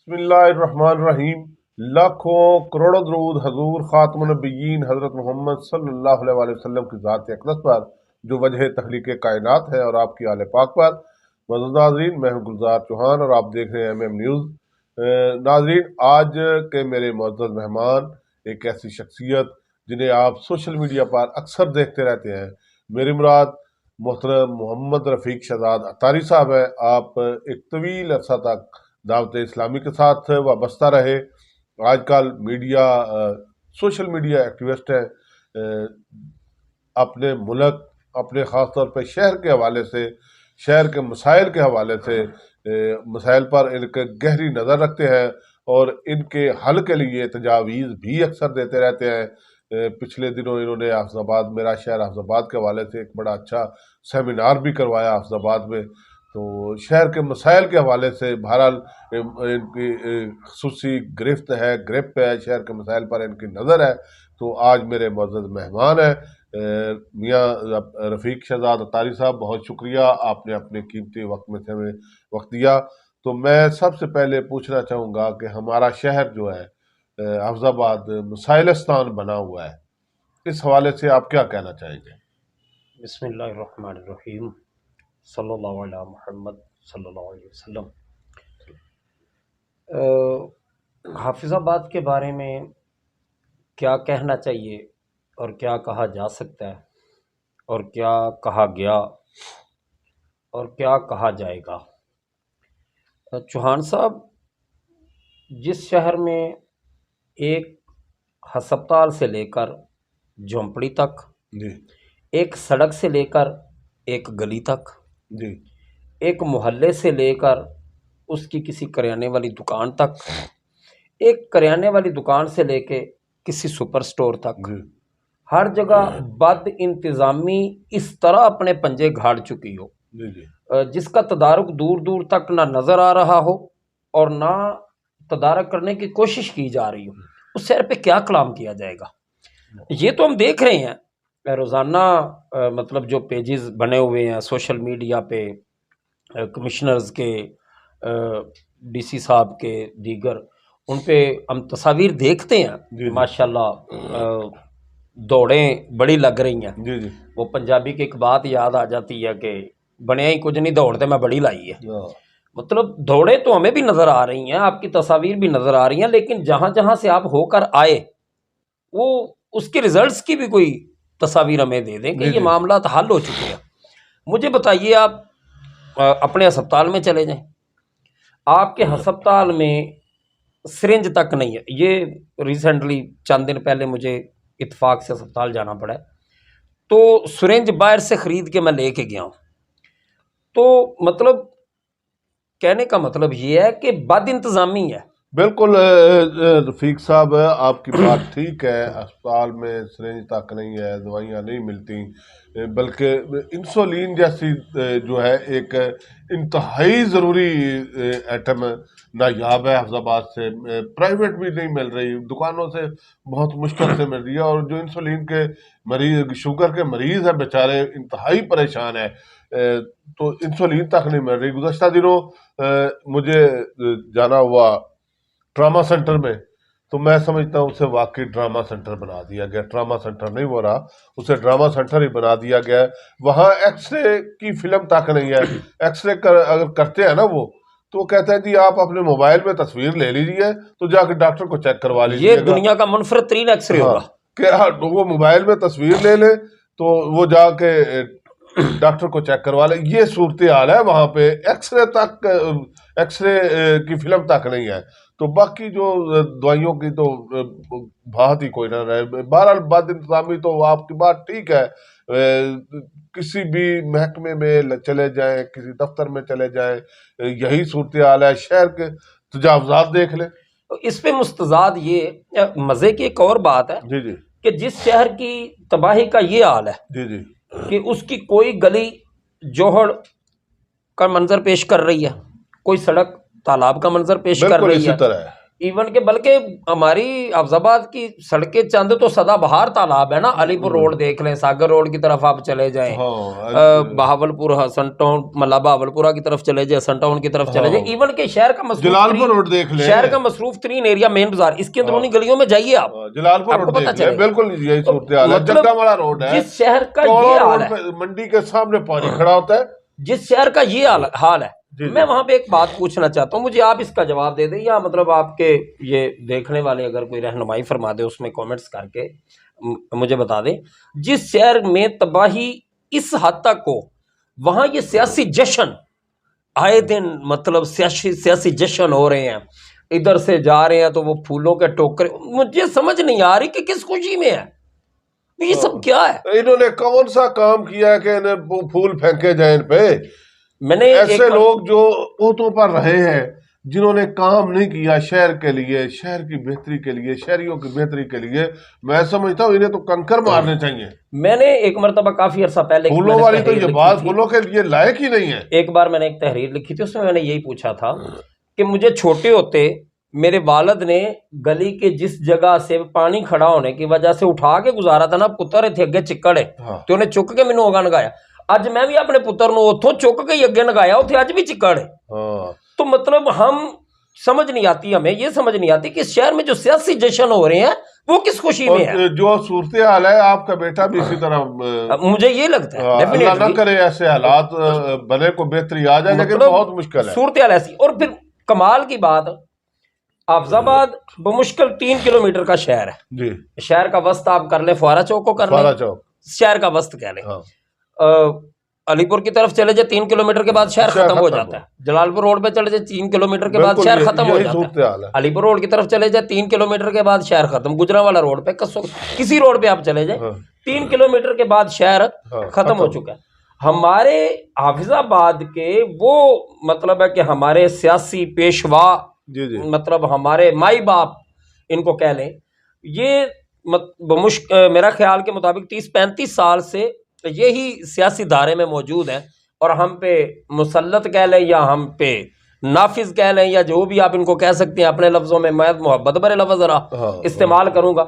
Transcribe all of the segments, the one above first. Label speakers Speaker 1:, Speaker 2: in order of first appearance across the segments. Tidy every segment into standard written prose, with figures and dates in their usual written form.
Speaker 1: बिस्मिल्लाहिर्रहमानिर्रहीम। लाखों करोड़ों दरूद हजूर खातमुन नबिय्यीन हजरत मोहम्मद सल्लल्लाहु अलैहि वसल्लम की ज़ात अक़दस पर जो वजह तख्लीक़ कायनात है और आपकी आले पाक पर। मज़ीद नाज़रीन, मैं हूँ गुलजार चौहान और आप देख रहे हैं MM न्यूज़। नाज़रीन, आज के मेरे मुअज़्ज़ज़ मेहमान एक ऐसी शख्सियत जिन्हें आप सोशल मीडिया पर अक्सर देखते रहते हैं। मेरी मुराद मोहतरम मोहम्मद रफ़ीक शहज़ाद अत्तारी साहब है। आप एक तवील अरसा तक दावत इस्लामी के साथ वाबस्ता रहे। आजकल मीडिया सोशल मीडिया एक्टिविस्ट हैं। अपने मुल्क, अपने ख़ास तौर पर शहर के हवाले से, शहर के मसाइल के हवाले से मसाइल पर इनके गहरी नज़र रखते हैं और इनके हल के लिए तजावीज़ भी अक्सर देते रहते हैं। पिछले दिनों इन्होंने हाफिज़ाबाद, मेरा शहर हाफिज़ाबाद के हवाले से एक बड़ा अच्छा सेमिनार भी करवाया हाफिज़ाबाद में। तो शहर के मसाइल के हवाले से बहरहाल इनकी ख़ुसूसी गिरफ्त है, ग्रिप है, शहर के मसाइल पर इनकी नज़र है। तो आज मेरे मुअज़्ज़ज़ मेहमान हैं मियाँ रफ़ीक शहज़ाद अत्तारी साहब। बहुत शुक्रिया, आपने अपने कीमती वक्त में से हमें वक्त दिया। तो मैं सबसे पहले पूछना चाहूँगा कि हमारा शहर जो है हाफिज़ाबाद मसाइलिस्तान बना हुआ है, इस हवाले से आप क्या कहना चाहेंगे?
Speaker 2: बिस्मिल्लाहिर्रहमानिर्रहीम, सल्लल्लाहु अला मुहम्मद सल्लल्लाहु अलैहि वसल्लम। हाफिज़ाबाद के बारे में क्या कहना चाहिए और क्या कहा जा सकता है और क्या कहा गया और क्या कहा जाएगा। चौहान साहब, जिस शहर में एक हस्पताल से लेकर झोंपड़ी तक
Speaker 1: जी
Speaker 2: एक सड़क से लेकर एक गली तक,
Speaker 1: जी
Speaker 2: एक मोहल्ले से लेकर उसकी किसी करियाने वाली दुकान तक, एक करियाने वाली दुकान से लेके किसी सुपर स्टोर तक,
Speaker 1: जी
Speaker 2: हर जगह बद इंतज़ामी इस तरह अपने पंजे गाड़ चुकी हो
Speaker 1: जी जी
Speaker 2: जिसका तदारुक दूर दूर तक ना नज़र आ रहा हो और ना तदारक करने की कोशिश की जा रही हो। उस शहर पे क्या कलाम किया जाएगा? ये तो हम देख रहे हैं रोज़ाना, मतलब जो पेजेस बने हुए हैं सोशल मीडिया पे, कमिश्नर्स के, DC साहब के, दीगर, उन पे हम तस्वीर देखते हैं कि माशाल्लाह दौड़ें बड़ी लग रही हैं।
Speaker 1: जी जी
Speaker 2: वो पंजाबी की एक बात याद आ जाती है कि बने ही कुछ नहीं, दौड़ते मैं बड़ी लाई है। मतलब दौड़े तो हमें भी नज़र आ रही हैं, आपकी तस्वीर भी नज़र आ रही हैं, लेकिन जहाँ जहाँ से आप होकर आए वो उसके रिजल्ट्स की भी कोई तस्वीर हमें दे दें कि ये मामला हल हो चुके हैं। मुझे बताइए, आप अपने अस्पताल में चले जाएं, आपके अस्पताल में सिरिंज तक नहीं है। ये रिसेंटली चंद दिन पहले मुझे इत्तेफाक से अस्पताल जाना पड़ा है, तो सिरिंज बाहर से ख़रीद के मैं लेके गया हूँ। तो मतलब कहने का मतलब ये है कि बद इंतज़ामी है।
Speaker 1: बिल्कुल रफ़ीक साहब, आपकी बात ठीक है। अस्पताल में सिरिंज तक नहीं है, दवाइयाँ नहीं मिलती, बल्कि इंसुलिन जैसी जो है एक इंतहाई ज़रूरी आइटम नायाब है हाफिज़ाबाद से। प्राइवेट भी नहीं मिल रही, दुकानों से बहुत मुश्किल से मिल रही है। और जो इंसुलिन के मरीज़, शुगर के मरीज़ हैं बेचारे, इंतहाई परेशान है। तो इंसुलिन तक नहीं मिल रही। गुज़श्ता दिनों मुझे जाना हुआ ट्रामा सेंटर में, तो मैं समझता हूँ उसे वाकई ड्रामा सेंटर बना दिया गया। ट्रामा सेंटर नहीं हो रहा, उसे ड्रामा सेंटर ही बना दिया गया है। वहाँ एक्सरे की फिल्म तक नहीं है। एक्सरे अगर करते हैं ना वो, तो वो कहते हैं जी आप अपने मोबाइल में तस्वीर ले लीजिए तो जाकर डॉक्टर को चेक करवा लीजिए।
Speaker 2: ये दुनिया का मुनफरद तरीन एक्सरे होगा
Speaker 1: कि वो मोबाइल में तस्वीर ले ले तो वो जाके डॉक्टर को चेक करवा ले। ये सूरत हाल है वहाँ पे। एक्सरे की फिल्म तक नहीं है। तो बाकी जो दवाइयों की तो बात ही कोई ना रहे। बहरहाल बद इंतजामी तो आपकी बात ठीक है। किसी भी महकमे में चले जाएं, किसी दफ्तर में चले जाएं, यही सूरत हाल है। शहर के तजावुज़ात देख लें।
Speaker 2: इस पे मुस्तजाद ये मज़े की एक और बात है
Speaker 1: जी जी
Speaker 2: कि जिस शहर की तबाही का ये हाल है
Speaker 1: जी जी
Speaker 2: कि उसकी कोई गली जोहड़ का मंजर पेश कर रही है, कोई सड़क तालाब का मंजर पेश कर रही है, ایون کہ بلکہ ہماری حفظ آباد کی سڑکیں چند تو سدا بہار تالاب ہے نا، علی پور روڈ دیکھ لیں، ساگر روڈ کی طرف آپ چلے جائیں، بہاول پور حسن ٹاؤن مطلب بہاول پورہ کی طرف چلے جائیں، حسن ٹاؤن کی طرف چلے جائیں، ایون کہ شہر کا
Speaker 1: جلال پور روڈ دیکھ لیں،
Speaker 2: شہر کا مصروف ترین ایریا مین بازار، اس کی اندرونی گلیوں میں جائیے آپ،
Speaker 1: جلال پور روڈ دیکھ لیں، بالکل یہی صورتحال ہے، جگہ والا روڈ ہے،
Speaker 2: جس شہر کا یہ حال ہے،
Speaker 1: منڈی کے سامنے پانی کھڑا ہوتا ہے،
Speaker 2: جس شہر کا یہ حال ہے، میں وہاں پہ ایک بات پوچھنا چاہتا ہوں، مجھے آپ اس کا جواب دے دیں، یا مطلب آپ کے یہ دیکھنے والے اگر کوئی رہنمائی فرما دے اس میں کامنٹس کر کے مجھے بتا دیں، جس شہر میں تباہی اس حد تک ہو، وہاں یہ سیاسی جشن آئے دن مطلب سیاسی جشن ہو رہے ہیں، ادھر سے جا رہے ہیں تو وہ پھولوں کے ٹوکرے، مجھے سمجھ نہیں آ رہی کہ کس خوشی میں ہے یہ سب، کیا ہے
Speaker 1: انہوں نے کون سا کام کیا کہ انہیں پھول پھینکے جائیں ان پہ؟
Speaker 2: میں نے
Speaker 1: ایسے لوگ جو عہدوں پر رہے ہیں جنہوں نے کام نہیں کیا شہر کے لیے، شہر کی بہتری کے لیے، شہریوں کی بہتری کے لیے، میں سمجھتا ہوں انہیں تو کنکر مارنے چاہیے۔
Speaker 2: میں نے ایک مرتبہ کافی عرصہ پہلے
Speaker 1: پھولوں والی تو یہ بات پھولوں کے لیے لائق ہی نہیں ہے۔
Speaker 2: ایک بار میں نے ایک تحریر لکھی تھی، اس میں نے یہی پوچھا تھا کہ مجھے چھوٹے ہوتے میرے والد نے گلی کے جس جگہ سے پانی کھڑا ہونے کی وجہ سے اٹھا کے گزارا تھا نا، پتر تھے اگے چکڑے تو انہیں چک کے مینوں اگا نگایا، اج میں بھی اپنے پتر نو اتھوں چک کے اگے نگایا، اتھے اج بھی چکڑ ہے۔ تو مطلب ہم سمجھ نہیں آتی، ہمیں یہ سمجھ نہیں آتی کہ اس شہر میں جو سیاسی جشن ہو رہے ہیں وہ کس خوشی میں ہے؟
Speaker 1: جو صورتحال ہے آپ کا بیٹا بھی اسی طرح،
Speaker 2: مجھے یہ لگتا ہے
Speaker 1: اللہ نہ کرے ایسے حالات بنے کو بہتری آ جائے، لیکن بہت مشکل ہے
Speaker 2: صورتحال ایسی۔ اور پھر کمال کی بات، حفظ آباد بمشکل 3 کلومیٹر کا شہر ہے
Speaker 1: جی،
Speaker 2: شہر کا وسط آپ کر لیں فوارہ چوک کو کر لیں، شہر کا وسط کہہ لیں، علی پور کی طرف چلے جائے 3 کلومیٹر کے بعد شہر ختم ہو جاتا ہے، جلال پور روڈ پہ چلے جائے 3 کلومیٹر کے بعد شہر ختم ہو جاتا ہے، علی پور روڈ کی طرف چلے جائے 3 کلومیٹر کے بعد شہر ختم، گجرانوالا روڈ پہ کسی روڈ پہ آپ چلے جائیں 3 کلومیٹر کے بعد شہر ختم ہو چکا ہے۔ ہمارے حافظ آباد کے وہ مطلب ہے کہ ہمارے سیاسی پیشوا، مطلب ہمارے مائی باپ ان کو کہہ لیں، یہ میرا خیال کے مطابق 30-35 سال سے یہی سیاسی دھارے میں موجود ہیں، اور ہم پہ مسلط کہہ لیں یا ہم پہ نافذ کہہ لیں یا جو بھی آپ ان کو کہہ سکتے ہیں، اپنے لفظوں میں میں محبت بھرے لفظ ذرا استعمال کروں گا،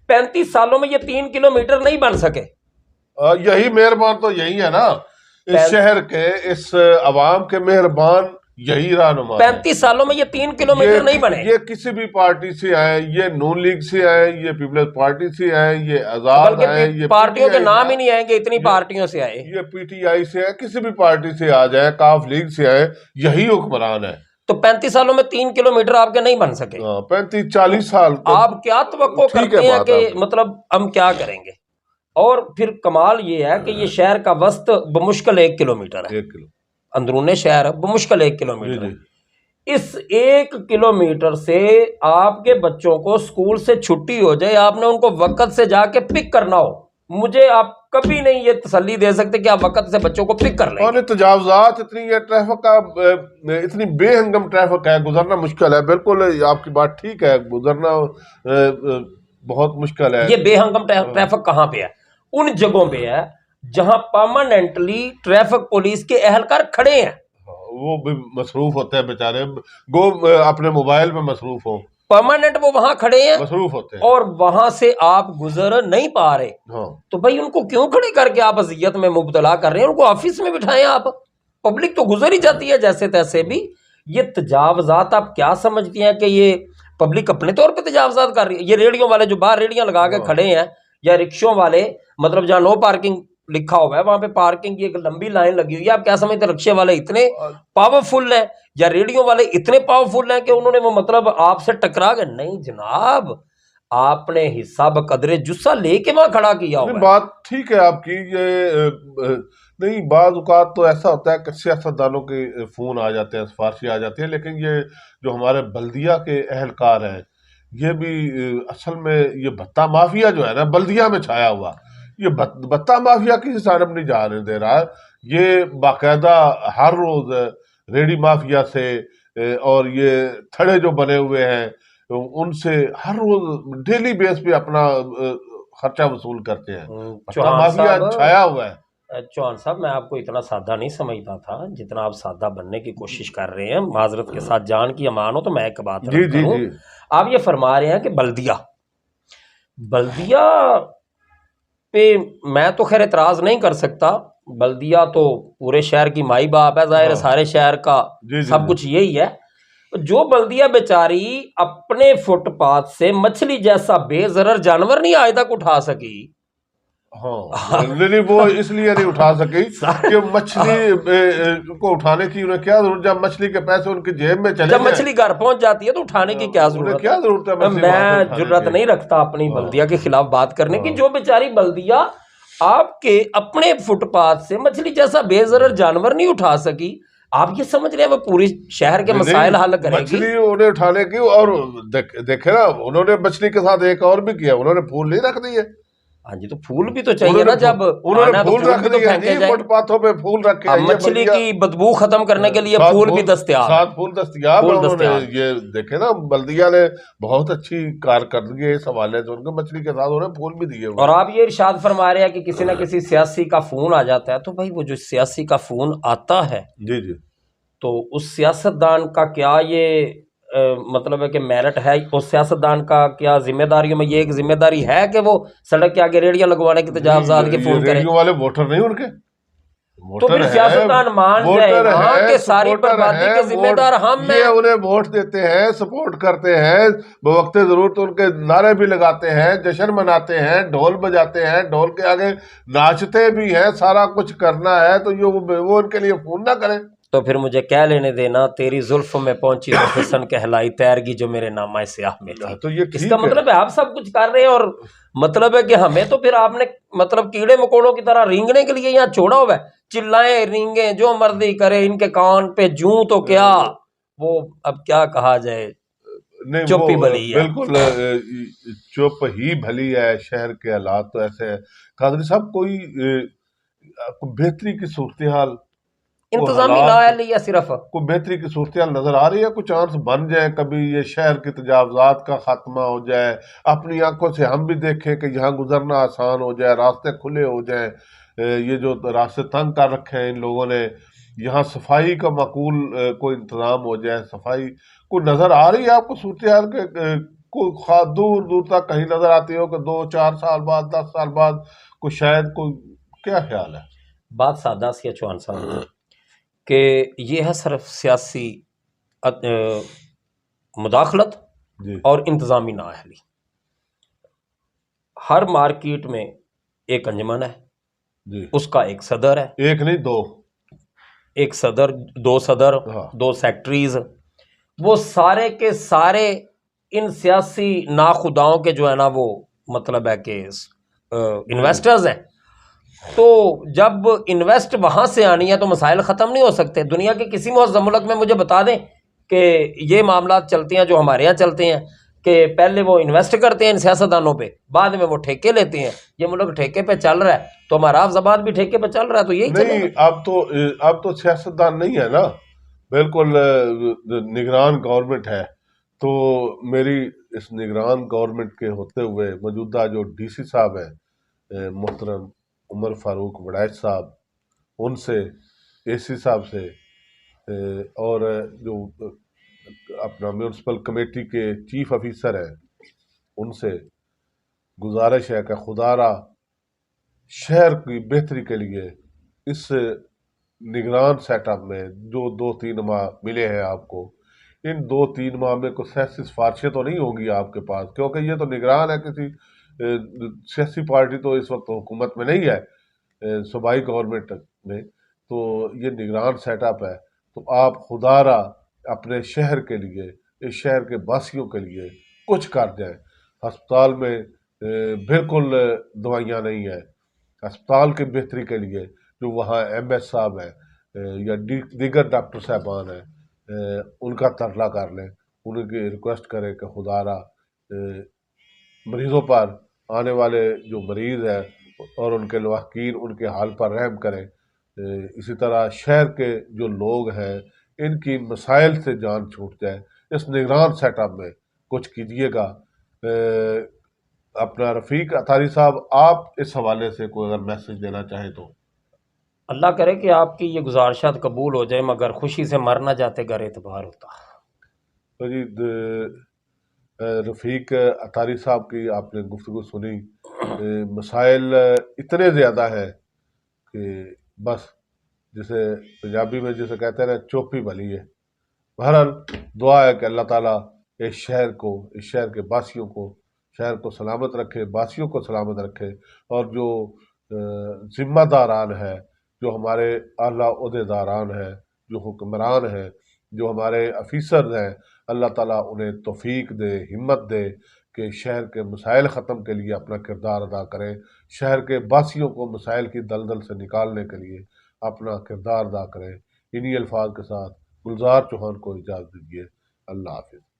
Speaker 2: 35 سالوں میں یہ 3 کلومیٹر نہیں بن سکے۔
Speaker 1: یہی مہربان تو یہی ہے نا، اس شہر کے، اس عوام کے مہربان یہی رہنما،
Speaker 2: 35 سالوں میں یہ 3 کلومیٹر نہیں بنے۔
Speaker 1: یہ کسی بھی پارٹی سے آئے، یہ نون لیگ سے آئے، یہ پیپلز پارٹی سے آئے، یہ آزاد آئے، یہ
Speaker 2: پارٹیوں کے نام ہی نہیں آئیں گے، اتنی پارٹیوں سے آئے،
Speaker 1: یہ پی ٹی آئی سے آئے، کسی بھی پارٹی سے آ جائے، کاف لیگ سے آئے، یہی حکمران ہے۔
Speaker 2: تو 35 سالوں میں 3 کلومیٹر آپ کے نہیں بن سکے،
Speaker 1: 35-40 سال
Speaker 2: آپ کیا توقع کرتے ہیں کہ مطلب ہم کیا کریں گے؟ اور پھر کمال یہ ہے کہ یہ شہر کا وسط بمشکل 1 کلومیٹر ہے، اندرون شہر بمشکل 1 کلومیٹر ہے، اس 1 کلومیٹر سے آپ کے بچوں کو اسکول سے چھٹی ہو جائے، آپ نے ان کو وقت سے جا کے پک کرنا ہو، مجھے آپ کبھی نہیں یہ تسلی دے سکتے کہ آپ وقت سے بچوں کو پک کر لیں۔
Speaker 1: اور تجاوزات اتنی ہے، ٹریفک کا اتنی بے ہنگم ٹریفک ہے، گزرنا مشکل ہے، بالکل آپ کی بات ٹھیک ہے، گزرنا بہت مشکل ہے۔
Speaker 2: یہ بے ہنگم ٹریفک کہاں پہ ہے؟ ان جگہوں پہ ہے جہاں پرماننٹلی ٹریفک پولیس کے اہلکار کھڑے ہیں،
Speaker 1: وہ بھی مصروف ہوتے ہیں بیچارے، گو اپنے موبائل میں مصروف ہوں،
Speaker 2: پرماننٹ وہ وہاں کھڑے ہیں،
Speaker 1: مصروف ہوتے ہیں،
Speaker 2: اور وہاں سے آپ گزر نہیں پا رہے، تو بھائی ان کو کیوں کھڑے کر کے آپ اذیت میں مبتلا کر رہے ہیں؟ ان کو آفس میں بٹھائیں، آپ پبلک تو گزر ہی جاتی ہے جیسے تیسے بھی۔ یہ تجاوزات آپ کیا سمجھتی ہیں کہ یہ پبلک اپنے طور پہ تجاوزات کر رہی ہے؟ یہ ریڑیوں والے جو باہر ریڑیاں لگا کے کھڑے ہیں، یا رکشوں والے، مطلب جہاں نو پارکنگ لکھا ہوا ہے وہاں پہ پارکنگ کی ایک لمبی لائن لگی ہوئی ہے، آپ کیا سمجھتے ہیں رکشے والے اتنے پاورفل ہیں یا ریڈیو والے اتنے پاورفل ہیں کہ انہوں نے وہ مطلب آپ سے ٹکرا گئے؟ نہیں جناب، آپ نے حصہ بقدر جسہ لے کے وہاں کھڑا کیا ہوا ہے۔
Speaker 1: بات ٹھیک ہے آپ کی، یہ نہیں، بعض اوقات تو ایسا ہوتا ہے کہ سیاستدانوں کے فون آ جاتے ہیں، سفارشیں آ جاتی ہیں، لیکن یہ جو ہمارے بلدیہ کے اہلکار ہیں، یہ بھی اصل میں یہ بھتہ مافیا جو ہے نا بلدیہ میں چھایا ہوا، یہ بھتہ مافیا کسی جانب نہیں جانے دے رہا، یہ باقاعدہ ہر روز ریڈی مافیا سے اور یہ تھڑے جو بنے ہوئے ہیں ان سے ہر روز ڈیلی بیس پہ اپنا خرچہ وصول کرتے ہیں، بھتہ مافیا چھایا ہوا ہے۔
Speaker 2: चौहान साहब, मैं आपको इतना सादा नहीं समझता था जितना आप सादा बनने की कोशिश कर रहे हैं। माजरत के साथ, जान की अमान हो तो मैं एक बात
Speaker 1: जी
Speaker 2: अर्ज
Speaker 1: जी
Speaker 2: करूं।
Speaker 1: जी।
Speaker 2: आप ये फरमा रहे हैं कि बल्दिया बल्दिया पे मैं तो खैर एतराज नहीं कर सकता। बल्दिया तो पूरे शहर की माई बाप है, जाहिर है
Speaker 1: हाँ
Speaker 2: सारे शहर का
Speaker 1: जी जी
Speaker 2: सब
Speaker 1: जी।
Speaker 2: कुछ यही है। जो बल्दिया बेचारी अपने फुटपाथ से मछली जैसा बेजरर जानवर नहीं आज तक उठा सकी।
Speaker 1: हाँ नहीं नहीं, वो इसलिए नहीं उठा सकी
Speaker 2: सारे
Speaker 1: कि मछली को उठाने की उन्हें क्या जरूरत, जब मछली के पैसे उनकी जेब में चले
Speaker 2: जब
Speaker 1: जाएं।
Speaker 2: मछली घर पहुंच जाती है तो उठाने की क्या
Speaker 1: उन्हें
Speaker 2: जरूरत
Speaker 1: क्या जरूरत है
Speaker 2: है।
Speaker 1: मछली वहां से
Speaker 2: मैं
Speaker 1: उठाने
Speaker 2: जुर्रत
Speaker 1: की।
Speaker 2: नहीं रखता अपनी बल्दिया के
Speaker 1: हाँ
Speaker 2: खिलाफ बात करने की।
Speaker 1: हाँ
Speaker 2: जो बेचारी बल्दिया आपके अपने फुटपाथ से मछली जैसा बेजरर जानवर नहीं उठा सकी, आप ये समझ रहे हैं वो पूरी शहर के
Speaker 1: नहीं
Speaker 2: मसाइल हल
Speaker 1: नहीं,
Speaker 2: करेगी?
Speaker 1: मछली उन्हें उठाने की। और देखे ना, उन्होंने मछली के साथ एक और भी किया, उन्होंने फूल नहीं रख दिए।
Speaker 2: हाँ जी, तो फूल भी तो चाहिए ना, जब
Speaker 1: उन्होंने
Speaker 2: आना है तो
Speaker 1: फूल
Speaker 2: फूल
Speaker 1: रख
Speaker 2: भी तो
Speaker 1: दिए
Speaker 2: फेंके
Speaker 1: जी,
Speaker 2: जाए।
Speaker 1: फुटपाथों पे फूल रखे
Speaker 2: अब
Speaker 1: हैं। ये
Speaker 2: मछली
Speaker 1: बल्दिया
Speaker 2: की बदबू खत्म करने के लिए
Speaker 1: सात
Speaker 2: फूल भी
Speaker 1: फूल,
Speaker 2: दस्तयाब है।
Speaker 1: 7 फूल दस्तयाब है।
Speaker 2: फूल
Speaker 1: उन्होंने
Speaker 2: दस्तयाब है।
Speaker 1: ये देखे ना, बल्दिया ने बहुत अच्छी कारकर्दगी है इस हवाले से, उनके मछली के साथ उन्हें फूल भी दिए हुए
Speaker 2: और
Speaker 1: हैं।
Speaker 2: आप ये इरशाद फरमा रहे हैं कि किसी ना किसी सियासी का फोन आ जाता है, तो भाई वो जो सियासी का फोन आता है
Speaker 1: जी जी।
Speaker 2: तो उस सियासतदान का क्या ये मतलब है कि मेरिट है? उस सियासतदान का क्या जिम्मेदारियों में ये एक जिम्मेदारी है कि वो सड़क के आगे रेडियां लगवाने की
Speaker 1: नहीं,
Speaker 2: तजावजात के
Speaker 1: ये
Speaker 2: फोन करे?
Speaker 1: रेडियो वाले वोटर नहीं उनके,
Speaker 2: तो
Speaker 1: वोटर
Speaker 2: फिर
Speaker 1: है।
Speaker 2: सियासतदान मान जाए
Speaker 1: वोटर
Speaker 2: ना
Speaker 1: है,
Speaker 2: कि सारी
Speaker 1: सपोर्टर
Speaker 2: बर्बादी
Speaker 1: है।
Speaker 2: के
Speaker 1: वोट,
Speaker 2: जिम्मेदार हम
Speaker 1: ये
Speaker 2: हैं।
Speaker 1: उन्हें वोट देते हैं, सपोर्ट करते हैं, बवक्त जरूरत उनके नारे भी लगाते हैं, जश्न मनाते हैं, ढोल बजाते हैं, ढोल के आगे नाचते भी हैं, सारा कुछ करना है। तो ये वो उनके लिए फोन ना करें।
Speaker 2: तो फिर मुझे कह लेने देना, तेरी जुल्फ में पहुंची तो हुस्न कहलाई तैरगी जो मेरे नामा स्याह में थी।
Speaker 1: तो ये
Speaker 2: इसका
Speaker 1: ठीक है।
Speaker 2: मतलब है आप सब कुछ कर रहे हैं, और मतलब है कि हमें तो फिर आपने मतलब कीड़े मकोड़ों की तरह रेंगने के लिए यहाँ छोड़ा हुआ है। चिल्लाएं रेंगे जो मर्जी करे, इनके कान पे जूं तो क्या, वो अब क्या कहा जाए,
Speaker 1: नहीं वो
Speaker 2: चुप ही भली है।
Speaker 1: बिल्कुल चुप ही भली है। शहर के हालात तो ऐसे है। कादरी साहब, कोई बेहतरी की सूरत हाल, कोई
Speaker 2: इंतजामी
Speaker 1: हालात,
Speaker 2: नाअहली है सिर्फ।
Speaker 1: कोई बेहतरी की सूरत हाल नजर आ रही है? कुछ चांस बन जाए कभी ये शहर की तजावजात का खात्मा हो जाए, अपनी आंखों से हम भी देखें कि यहाँ गुजरना आसान हो जाए, रास्ते खुले हो जाए। ये जो रास्ते तंग कर रखे हैं इन लोगों ने, यहाँ सफाई का माकूल कोई इंतजाम हो जाए। सफाई कोई नजर आ रही है आपको सूरत हाल के? कोई दूर दूर तक कहीं नजर आती हो कि 2-4 साल बाद, 10 साल बाद कोई शायद कोई, क्या ख्याल है?
Speaker 2: बात सादा सी है चौहान साहब कि ये है सिर्फ सियासी मुदाखलत
Speaker 1: जी
Speaker 2: और इंतजामी नाअहली। हर मार्केट में एक अंजमन है,
Speaker 1: जी।
Speaker 2: उसका एक सदर है,
Speaker 1: एक नहीं, 2।
Speaker 2: एक सदर, दो सदर,
Speaker 1: हाँ
Speaker 2: 2 सेक्रेटरीज, वो सारे के सारे इन सियासी नाखुदाओं के जो है ना, वो मतलब है कि इन्वेस्टर्स हैं। तो जब इन्वेस्ट वहां से आनी है तो मसाइल ख़त्म नहीं हो सकते। दुनिया के किसी मुअज़्ज़म मुल्क में मुझे बता दें कि ये मामला चलते हैं जो हमारे यहाँ चलते हैं, कि पहले वो इन्वेस्ट करते हैं इन सियासतदानों पे, बाद में वो ठेके लेते हैं। ये मुल्क ठेके पे चल रहा है, तो हमारा अफजाबाद भी ठेके पे चल रहा है, तो यही
Speaker 1: नहीं,
Speaker 2: चलेगा।
Speaker 1: अब तो सियासतदान नहीं है ना, बिल्कुल निगरान गवर्नमेंट है। तो मेरी इस निगरान गवर्नमेंट के होते हुए मौजूदा जो डीसी साहब हैं, मोहतरम उमर फारूक वड़ैच साहब, उनसे, एसी साहब से, और जो अपना म्यूनसिपल कमेटी के चीफ ऑफिसर हैं, उनसे गुजारिश है कि खुदारा शहर की बेहतरी के लिए इस निगरान सेटअप में जो 2-3 माह मिले हैं आपको, इन 2-3 माह में कोई सियासी सिफारिशें तो नहीं होंगी आपके पास? क्योंकि ये तो निगरान है, किसी सियासी पार्टी तो इस वक्त हुकूमत में नहीं है, सूबाई गवर्नमेंट में। तो ये निगरान सेटअप है, तो आप खुदारा अपने शहर के लिए, इस शहर के वासियों के लिए कुछ कर जाएं। अस्पताल में बिल्कुल दवाइयाँ नहीं है। अस्पताल की बेहतरी के लिए जो वहाँ MS साहब हैं, या दीगर डॉक्टर साहबान हैं, उनका तरला कर लें, उनकी रिक्वेस्ट करें कि खुदारा मरीज़ों पर, आने वाले जो मरीज़ हैं और उनके लवाहकीन, उनके हाल पर रहम करें। इसी तरह शहर के जो लोग हैं, इनकी मसाइल से जान छूट जाए। इस निगरान सेटअप में कुछ कीजिएगा। अपना रफ़ीक अतारी साहब, आप इस हवाले से कोई अगर मैसेज देना चाहें तो।
Speaker 2: اللہ کرے کہ آپ کی یہ گزارشات قبول ہو جائے، مگر خوشی سے مر نہ جاتے گر اعتبار ہوتا۔
Speaker 1: تو جی رفیق اطاری صاحب کی آپ نے گفتگو سنی، مسائل اتنے زیادہ ہیں کہ بس جسے پنجابی میں جسے کہتے ہیں نا چوپی بھلی ہے۔ بہرحال دعا ہے کہ اللہ تعالیٰ اس شہر کو، اس شہر کے باسیوں کو، شہر کو سلامت رکھے، باسیوں کو سلامت رکھے، اور جو ذمہ داران ہیں، جو ہمارے اعلیٰ عہدیداران ہیں، جو حکمران ہیں، جو ہمارے افیسر ہیں، اللہ تعالیٰ انہیں توفیق دے، ہمت دے کہ شہر کے مسائل ختم کے لیے اپنا کردار ادا کریں، شہر کے باسیوں کو مسائل کی دلدل سے نکالنے کے لیے اپنا کردار ادا کریں۔ انہی الفاظ کے ساتھ گلزار چوہان کو اجازت دیجیے۔ اللہ حافظ۔